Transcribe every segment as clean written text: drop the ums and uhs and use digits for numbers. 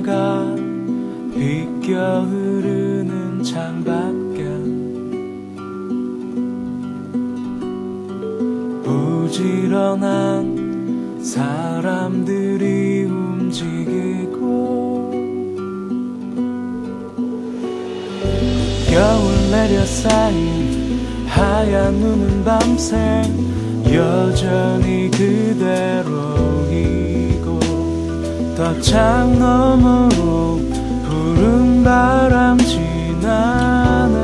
내가 비껴 흐르는 창밖에 부지런한 사람들이 움직이고 겨울 내려 쌓인 하얀 눈은 밤새 여전히 그대로이고 덧창 너머로 푸른 바람 지나네.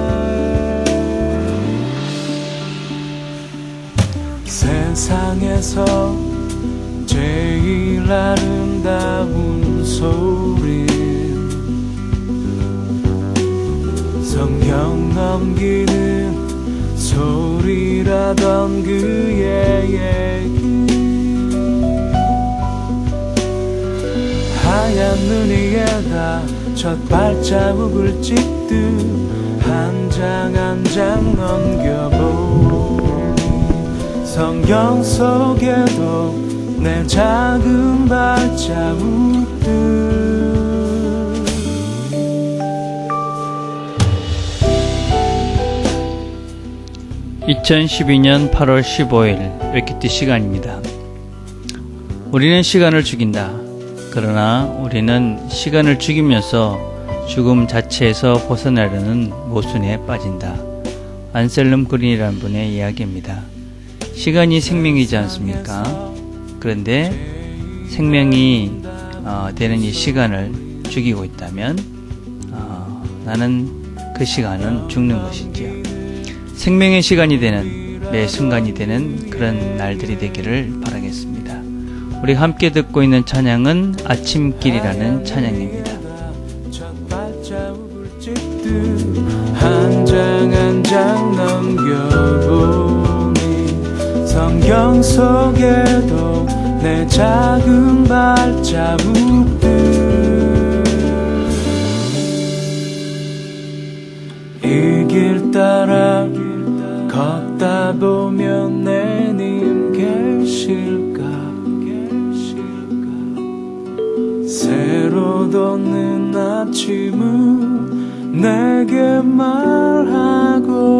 세상에서 제일 아름다운 소리 성경 넘기는 소리라던 그의 얘기 하얀 눈 위에다 첫 발자국을 찍듯 한 장 한 장 넘겨보니 성경 속에도 내 작은 발자국들 2012년 8월 15일 웨키티 시간입니다. 우리는 시간을 죽인다. 그러나 우리는 시간을 죽이면서 죽음 자체에서 벗어나려는 모순에 빠진다. 안셀름 그린이라는 분의 이야기입니다. 시간이 생명이지 않습니까? 그런데 생명이 되는 이 시간을 죽이고 있다면 나는 그 시간은 죽는 것이지요. 생명의 시간이 되는 매 순간이 되는 그런 날들이 되기를 바라겠습니다. 우리 함께 듣고 있는 찬양은 아침길이라는 찬양입니다. 한 장 한 장 넘겨보니 성경 속에도 내 작은 발자국들 이 길 따라 걷다 보면 내님 계실까 새로 돋는 아침은 내게 말하고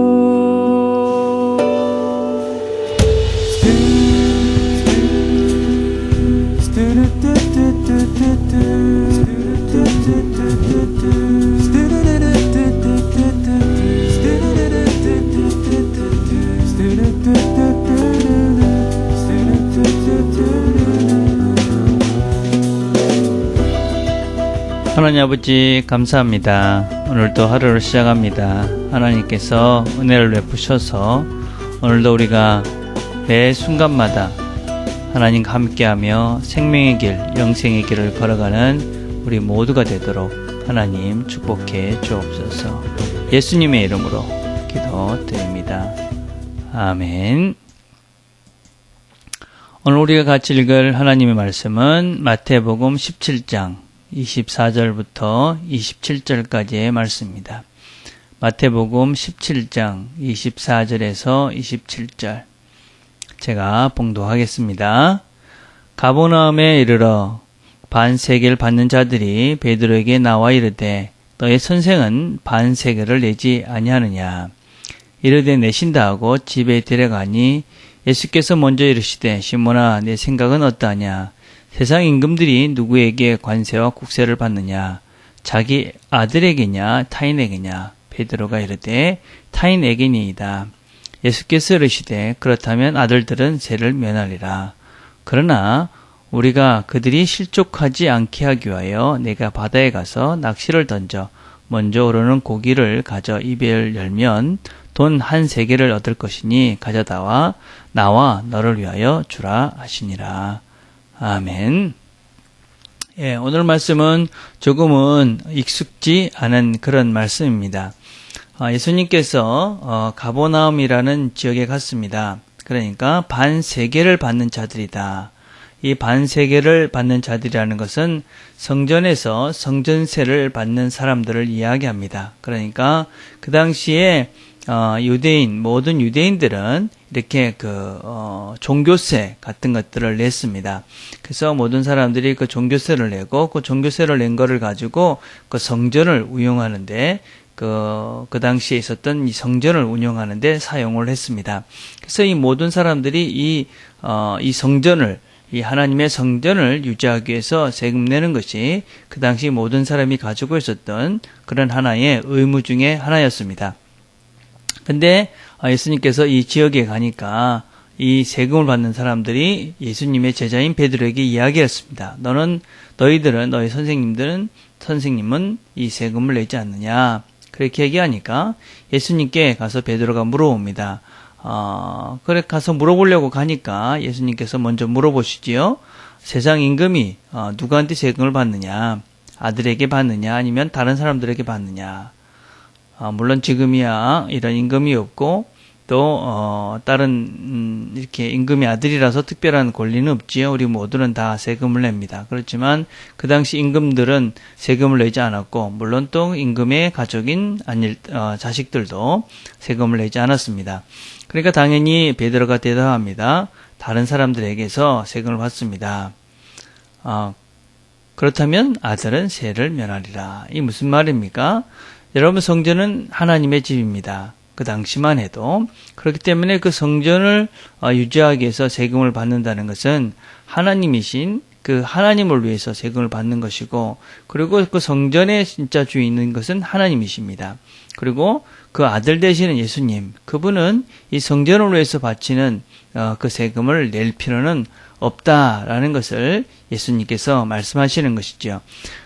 하나님 아버지 감사합니다. 오늘도 하루를 시작합니다. 하나님께서 은혜를 베푸셔서 오늘도 우리가 매 순간마다 하나님과 함께하며 생명의 길, 영생의 길을 걸어가는 우리 모두가 되도록 하나님 축복해 주옵소서. 예수님의 이름으로 기도드립니다. 아멘. 오늘 우리가 같이 읽을 하나님의 말씀은 마태복음 17장 24절부터 27절까지의 말씀입니다. 마태복음 17장 24절에서 27절 제가 봉독하겠습니다. 가버나움에 이르러 반세계를 받는 자들이 베드로에게 나와 이르되 너의 선생은 반세계를 내지 아니하느냐. 이르되 내신다 하고 집에 데려가니 예수께서 먼저 이르시되 시몬아 내 생각은 어떠하냐. 세상 임금들이 누구에게 관세와 국세를 받느냐. 자기 아들에게냐 타인에게냐. 베드로가 이르되 타인에게니이다. 예수께서 이르시되 그렇다면 아들들은 세를 면하리라. 그러나 우리가 그들이 실족하지 않게 하기 위하여 내가 바다에 가서 낚시를 던져 먼저 오르는 고기를 가져 입에 열면 돈 한 세겔을 얻을 것이니 가져다와 나와 너를 위하여 주라 하시니라. 아멘. 예, 오늘 말씀은 조금은 익숙지 않은 그런 말씀입니다. 예수님께서 가버나움이라는 지역에 갔습니다. 그러니까 반세계를 받는 자들이다. 이 반세계를 받는 자들이라는 것은 성전에서 성전세를 받는 사람들을 이야기합니다. 그러니까 그 당시에 모든 유대인들은 이렇게 종교세 같은 것들을 냈습니다. 그래서 모든 사람들이 그 종교세를 내고 그 종교세를 낸 거를 가지고 그 성전을 운영하는데 그 당시에 있었던 이 성전을 운영하는데 사용을 했습니다. 그래서 이 모든 사람들이 이 성전을 이 하나님의 성전을 유지하기 위해서 세금 내는 것이 그 당시 모든 사람이 가지고 있었던 그런 하나의 의무 중에 하나였습니다. 근데 예수님께서 이 지역에 가니까 이 세금을 받는 사람들이 예수님의 제자인 베드로에게 이야기했습니다. 너희 선생님은 이 세금을 내지 않느냐? 그렇게 얘기하니까 예수님께 가서 베드로가 물어봅니다. 그래 가서 물어보려고 가니까 예수님께서 먼저 물어보시지요. 세상 임금이 누구한테 세금을 받느냐? 아들에게 받느냐? 아니면 다른 사람들에게 받느냐? 물론 지금이야 이런 임금이 없고 또 다른 이렇게 임금의 아들이라서 특별한 권리는 없지요. 우리 모두는 다 세금을 냅니다. 그렇지만 그 당시 임금들은 세금을 내지 않았고 물론 또 임금의 가족인 자식들도 세금을 내지 않았습니다. 그러니까 당연히 베드로가 대답합니다. 다른 사람들에게서 세금을 받습니다. 그렇다면 아들은 세를 면하리라. 이 무슨 말입니까? 여러분, 성전은 하나님의 집입니다. 그 당시만 해도. 그렇기 때문에 그 성전을 유지하기 위해서 세금을 받는다는 것은 하나님이신 그 하나님을 위해서 세금을 받는 것이고, 그리고 그 성전의 진짜 주인인 것은 하나님이십니다. 그리고 그 아들 되시는 예수님, 그분은 이 성전을 위해서 바치는 그 세금을 낼 필요는 없다라는 것을 예수님께서 말씀하시는 것이죠.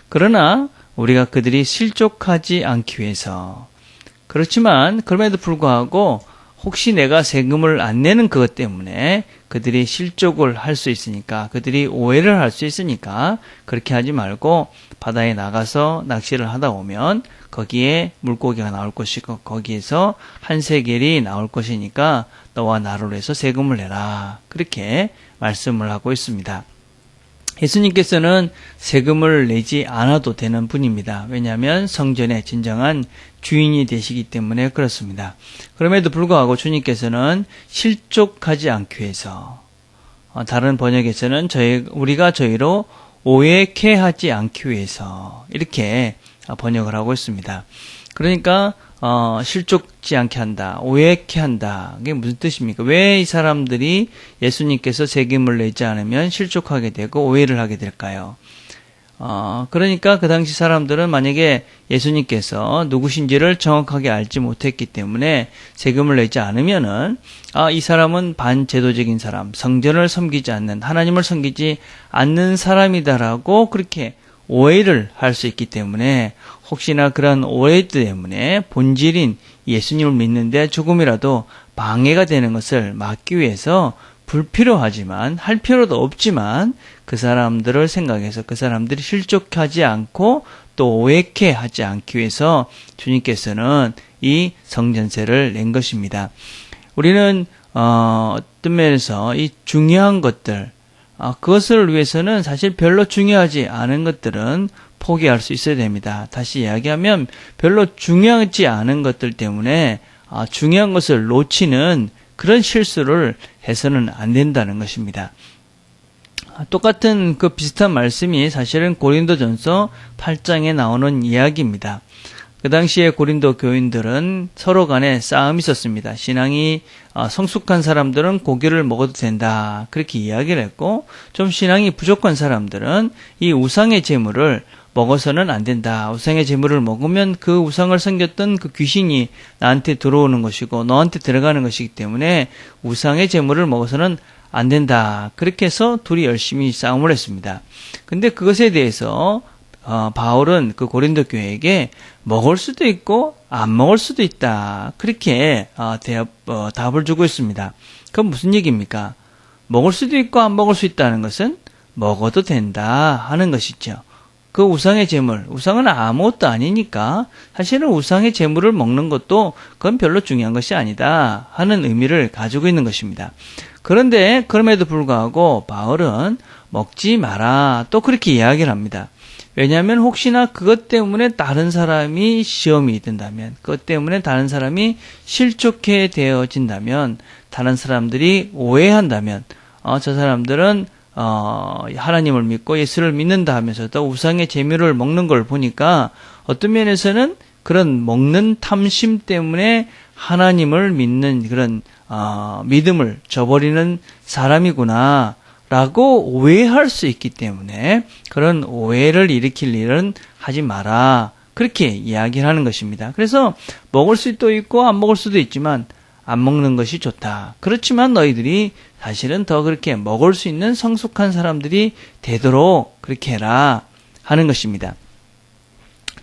그러나 우리가 그들이 실족하지 않기 위해서, 그렇지만 그럼에도 불구하고 혹시 내가 세금을 안 내는 그것 때문에 그들이 실족을 할 수 있으니까, 그들이 오해를 할 수 있으니까 그렇게 하지 말고 바다에 나가서 낚시를 하다 오면 거기에 물고기가 나올 것이고 거기에서 한 세겔이 나올 것이니까 너와 나로 해서 세금을 내라. 그렇게 말씀을 하고 있습니다. 예수님께서는 세금을 내지 않아도 되는 분입니다. 왜냐하면 성전의 진정한 주인이 되시기 때문에 그렇습니다. 그럼에도 불구하고 주님께서는 실족하지 않기 위해서, 다른 번역에서는 우리가 저희로 오해케 하지 않기 위해서 이렇게 번역을 하고 있습니다. 그러니까 실족지 않게 한다, 오해케 한다. 이게 무슨 뜻입니까? 왜 이 사람들이 예수님께서 세금을 내지 않으면 실족하게 되고 오해를 하게 될까요? 그러니까 그 당시 사람들은 만약에 예수님께서 누구신지를 정확하게 알지 못했기 때문에 세금을 내지 않으면은, 이 사람은 반제도적인 사람, 성전을 섬기지 않는, 하나님을 섬기지 않는 사람이다라고 그렇게 오해를 할 수 있기 때문에, 혹시나 그런 오해 때문에 본질인 예수님을 믿는데 조금이라도 방해가 되는 것을 막기 위해서 불필요하지만, 할 필요도 없지만 그 사람들을 생각해서 그 사람들이 실족하지 않고 또 오해케 하지 않기 위해서 주님께서는 이 성전세를 낸 것입니다. 우리는 어떤 면에서 이 중요한 것들, 그것을 위해서는 사실 별로 중요하지 않은 것들은 포기할 수 있어야 됩니다. 다시 이야기하면 별로 중요하지 않은 것들 때문에 중요한 것을 놓치는 그런 실수를 해서는 안 된다는 것입니다. 똑같은 그 비슷한 말씀이 사실은 고린도전서 8장에 나오는 이야기입니다. 그 당시에 고린도 교인들은 서로 간에 싸움이 있었습니다. 신앙이 성숙한 사람들은 고기를 먹어도 된다, 그렇게 이야기를 했고, 좀 신앙이 부족한 사람들은 이 우상의 제물을 먹어서는 안 된다. 우상의 제물을 먹으면 그 우상을 섬겼던 그 귀신이 나한테 들어오는 것이고 너한테 들어가는 것이기 때문에 우상의 제물을 먹어서는 안 된다. 그렇게 해서 둘이 열심히 싸움을 했습니다. 근데 그것에 대해서 바울은 그 고린도 교회에게 먹을 수도 있고 안 먹을 수도 있다, 그렇게 답을 주고 있습니다. 그건 무슨 얘기입니까? 먹을 수도 있고 안 먹을 수 있다는 것은 먹어도 된다 하는 것이죠. 그 우상의 제물, 우상은 아무것도 아니니까 사실은 우상의 제물을 먹는 것도 그건 별로 중요한 것이 아니다 하는 의미를 가지고 있는 것입니다. 그런데 그럼에도 불구하고 바울은 먹지 마라, 또 그렇게 이야기를 합니다. 왜냐하면 혹시나 그것 때문에 다른 사람이 시험이 든다면, 그것 때문에 다른 사람이 실족해 되어진다면, 다른 사람들이 오해한다면, 저 사람들은 하나님을 믿고 예수를 믿는다 하면서도 우상의 재물을 먹는 걸 보니까 어떤 면에서는 그런 먹는 탐심 때문에 하나님을 믿는 그런 믿음을 저버리는 사람이구나 라고 오해할 수 있기 때문에 그런 오해를 일으킬 일은 하지 마라, 그렇게 이야기를 하는 것입니다. 그래서 먹을 수도 있고 안 먹을 수도 있지만 안 먹는 것이 좋다. 그렇지만 너희들이 사실은 더 그렇게 먹을 수 있는 성숙한 사람들이 되도록 그렇게 해라 하는 것입니다.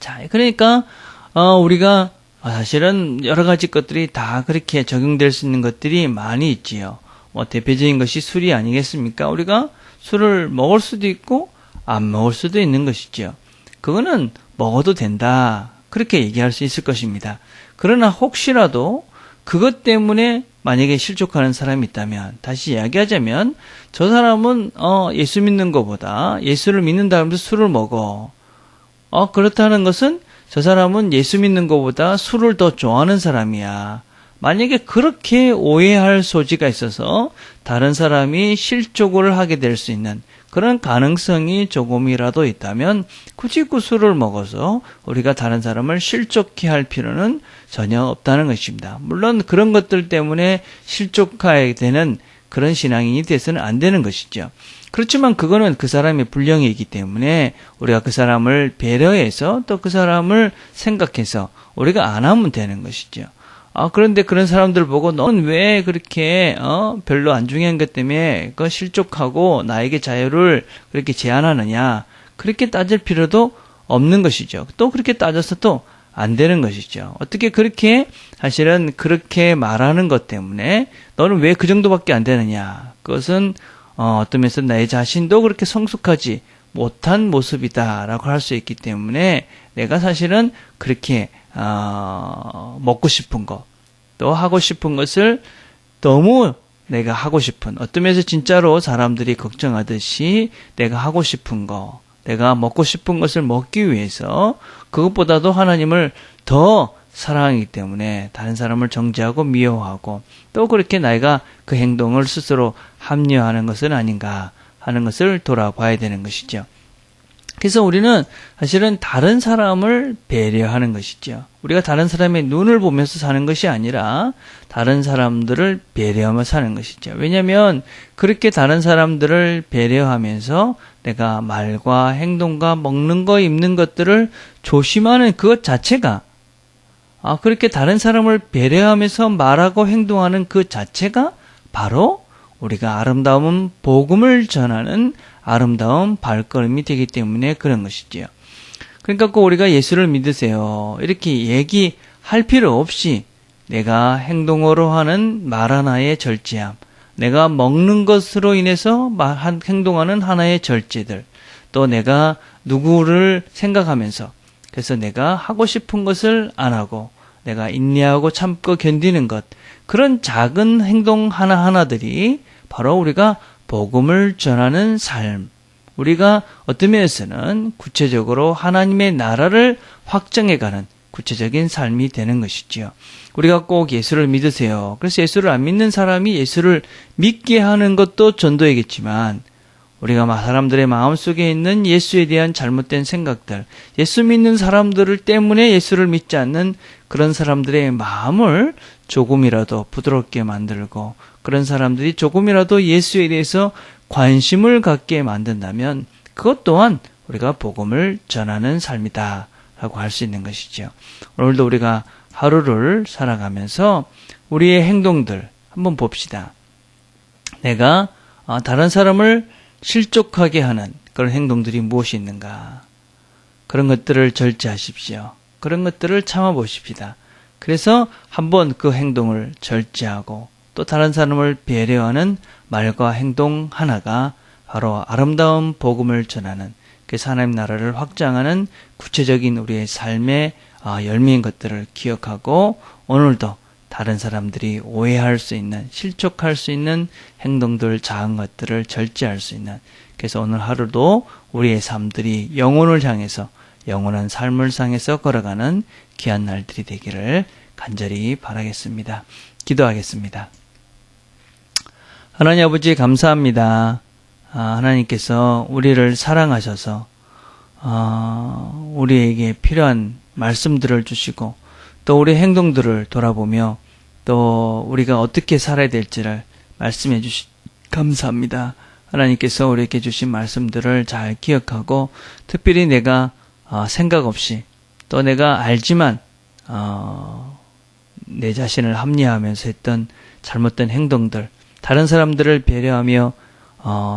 자, 그러니까 우리가 사실은 여러 가지 것들이 다 그렇게 적용될 수 있는 것들이 많이 있지요. 대표적인 것이 술이 아니겠습니까? 우리가 술을 먹을 수도 있고 안 먹을 수도 있는 것이죠. 그거는 먹어도 된다, 그렇게 얘기할 수 있을 것입니다. 그러나 혹시라도 그것 때문에 만약에 실족하는 사람이 있다면, 다시 이야기하자면 저 사람은 예수 믿는 것보다 예수를 믿는다 하면서 술을 먹어. 그렇다는 것은 저 사람은 예수 믿는 것보다 술을 더 좋아하는 사람이야. 만약에 그렇게 오해할 소지가 있어서 다른 사람이 실족을 하게 될 수 있는 그런 가능성이 조금이라도 있다면 굳이 그 술을 먹어서 우리가 다른 사람을 실족해 할 필요는 전혀 없다는 것입니다. 물론 그런 것들 때문에 실족하게 되는 그런 신앙인이 돼서는 안 되는 것이죠. 그렇지만 그거는 그 사람의 불량이기 때문에 우리가 그 사람을 배려해서 또 그 사람을 생각해서 우리가 안 하면 되는 것이죠. 그런데 그런 사람들 보고 넌 왜 그렇게 별로 안 중요한 것 때문에 그 실족하고 나에게 자유를 그렇게 제한하느냐, 그렇게 따질 필요도 없는 것이죠. 또 그렇게 따져서 또 안 되는 것이죠. 어떻게 그렇게 사실은 그렇게 말하는 것 때문에 너는 왜 그 정도밖에 안 되느냐, 그것은 어떤 면에서 나의 자신도 그렇게 성숙하지 못한 모습이다라고 할 수 있기 때문에 내가 사실은 그렇게 먹고 싶은 것, 또 하고 싶은 것을 너무 내가 하고 싶은, 어떤 면에서 진짜로 사람들이 걱정하듯이 내가 하고 싶은 거, 내가 먹고 싶은 것을 먹기 위해서 그것보다도 하나님을 더 사랑하기 때문에 다른 사람을 정죄하고 미워하고 또 그렇게 내가 그 행동을 스스로 합리화하는 것은 아닌가 하는 것을 돌아봐야 되는 것이죠. 그래서 우리는 사실은 다른 사람을 배려하는 것이죠. 우리가 다른 사람의 눈을 보면서 사는 것이 아니라 다른 사람들을 배려하며 사는 것이죠. 왜냐하면 그렇게 다른 사람들을 배려하면서 내가 말과 행동과 먹는 거, 입는 것들을 조심하는 그것 자체가, 그렇게 다른 사람을 배려하면서 말하고 행동하는 그 자체가 바로 우리가 아름다운 복음을 전하는 아름다운 발걸음이 되기 때문에 그런 것이지요. 그러니까 꼭 우리가 예수를 믿으세요, 이렇게 얘기할 필요 없이 내가 행동으로 하는 말 하나의 절제함, 내가 먹는 것으로 인해서 행동하는 하나의 절제들, 또 내가 누구를 생각하면서 그래서 내가 하고 싶은 것을 안 하고 내가 인내하고 참고 견디는 것, 그런 작은 행동 하나하나들이 바로 우리가 복음을 전하는 삶, 우리가 어떤 면에서는 구체적으로 하나님의 나라를 확장해가는 구체적인 삶이 되는 것이지요. 우리가 꼭 예수를 믿으세요, 그래서 예수를 안 믿는 사람이 예수를 믿게 하는 것도 전도이겠지만, 우리가 사람들의 마음속에 있는 예수에 대한 잘못된 생각들, 예수 믿는 사람들을 때문에 예수를 믿지 않는 그런 사람들의 마음을 조금이라도 부드럽게 만들고, 그런 사람들이 조금이라도 예수에 대해서 관심을 갖게 만든다면 그것 또한 우리가 복음을 전하는 삶이다 라고 할 수 있는 것이죠. 오늘도 우리가 하루를 살아가면서 우리의 행동들 한번 봅시다. 내가 다른 사람을 실족하게 하는 그런 행동들이 무엇이 있는가, 그런 것들을 절제하십시오. 그런 것들을 참아보십시다. 그래서 한번 그 행동을 절제하고 또 다른 사람을 배려하는 말과 행동 하나가 바로 아름다운 복음을 전하는, 그래서 하나님 나라를 확장하는 구체적인 우리의 삶의 열매인 것들을 기억하고 오늘도 다른 사람들이 오해할 수 있는, 실족할 수 있는 행동들, 작은 것들을 절제할 수 있는, 그래서 오늘 하루도 우리의 삶들이 영혼을 향해서 영원한 삶을 향해서 걸어가는 귀한 날들이 되기를 간절히 바라겠습니다. 기도하겠습니다. 하나님 아버지 감사합니다. 하나님께서 우리를 사랑하셔서 우리에게 필요한 말씀들을 주시고 또 우리 행동들을 돌아보며 또 우리가 어떻게 살아야 될지를 말씀해 주시 감사합니다. 하나님께서 우리에게 주신 말씀들을 잘 기억하고 특별히 내가 생각 없이 또 내가 알지만 내 자신을 합리화하면서 했던 잘못된 행동들, 다른 사람들을 배려하며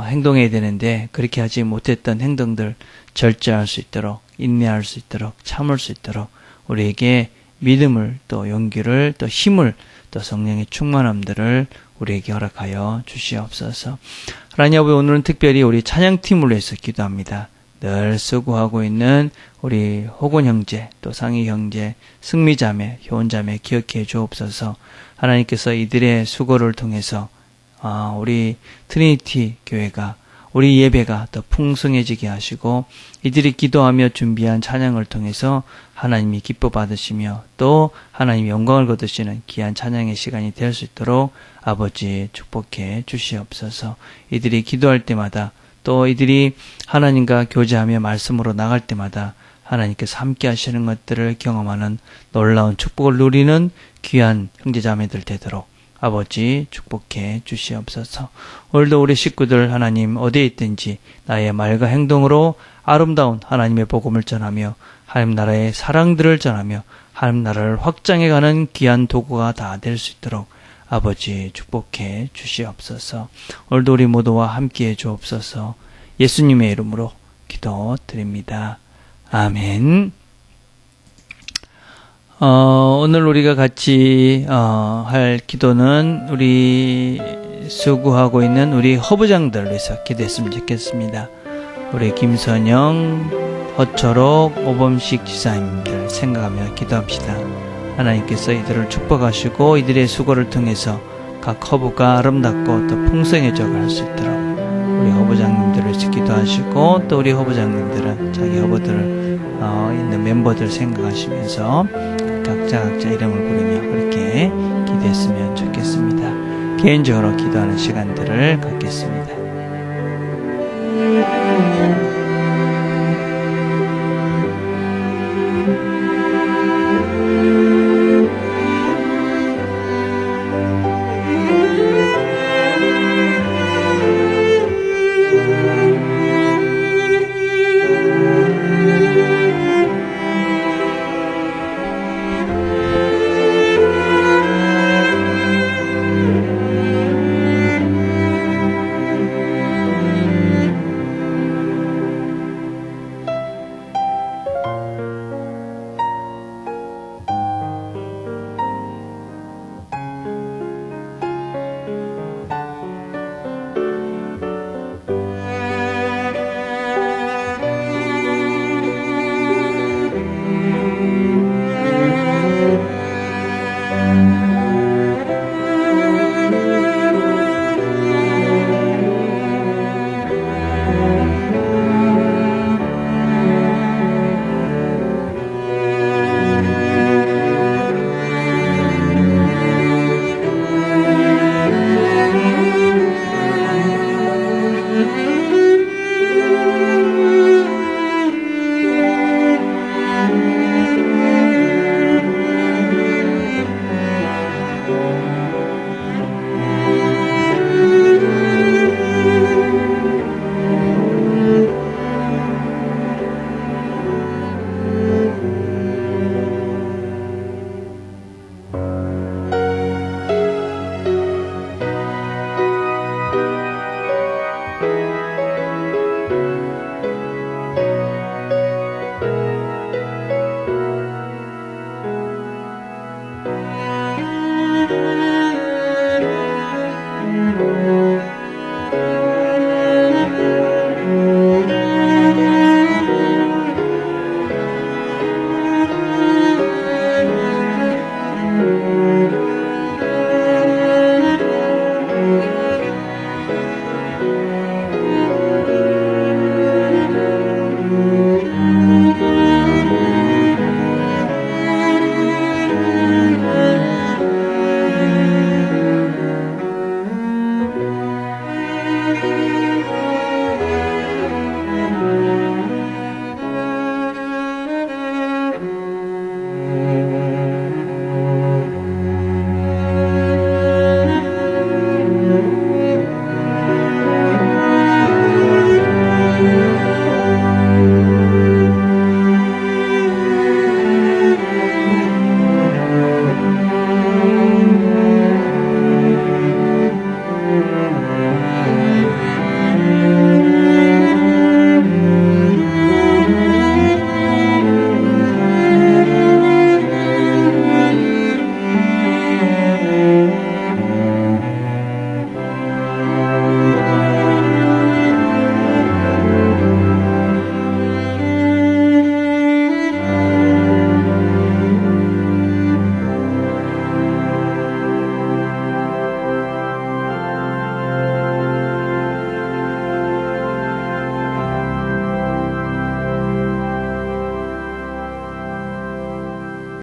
행동해야 되는데 그렇게 하지 못했던 행동들 절제할 수 있도록, 인내할 수 있도록, 참을 수 있도록 우리에게 믿음을 또 용기를 또 힘을 또 성령의 충만함들을 우리에게 허락하여 주시옵소서. 하나님 아버지, 오늘은 특별히 우리 찬양팀을 위해서 기도합니다. 늘 수고하고 있는 우리 호곤 형제, 또 상희 형제, 승미자매, 효원자매 기억해 주옵소서. 하나님께서 이들의 수고를 통해서 우리 트리니티 교회가, 우리 예배가 더 풍성해지게 하시고 이들이 기도하며 준비한 찬양을 통해서 하나님이 기뻐 받으시며 또 하나님이 영광을 거두시는 귀한 찬양의 시간이 될 수 있도록 아버지 축복해 주시옵소서. 이들이 기도할 때마다 또 이들이 하나님과 교제하며 말씀으로 나갈 때마다 하나님께서 함께 하시는 것들을 경험하는 놀라운 축복을 누리는 귀한 형제자매들 되도록 아버지 축복해 주시옵소서. 오늘도 우리 식구들 하나님 어디에 있든지 나의 말과 행동으로 아름다운 하나님의 복음을 전하며 하나님 나라의 사랑들을 전하며 하나님 나라를 확장해가는 귀한 도구가 다 될 수 있도록 아버지 축복해 주시옵소서. 오늘도 우리 모두와 함께해 주옵소서. 예수님의 이름으로 기도드립니다. 아멘. 오늘 우리가 같이 할 기도는 우리 수고하고 있는 우리 허부장들을 위해서 기도했으면 좋겠습니다. 우리 김선영, 허철옥, 오범식 지사님들 생각하며 기도합시다. 하나님께서 이들을 축복하시고 이들의 수고를 통해서 각 허부가 아름답고 또 풍성해져 갈 수 있도록 우리 허부장님들을 위해서 기도하시고 또 우리 허부장님들은 자기 허부들을 있는 멤버들 생각하시면서 각자 이름을 부르며 그렇게 기도했으면 좋겠습니다. 개인적으로 기도하는 시간들을 갖겠습니다.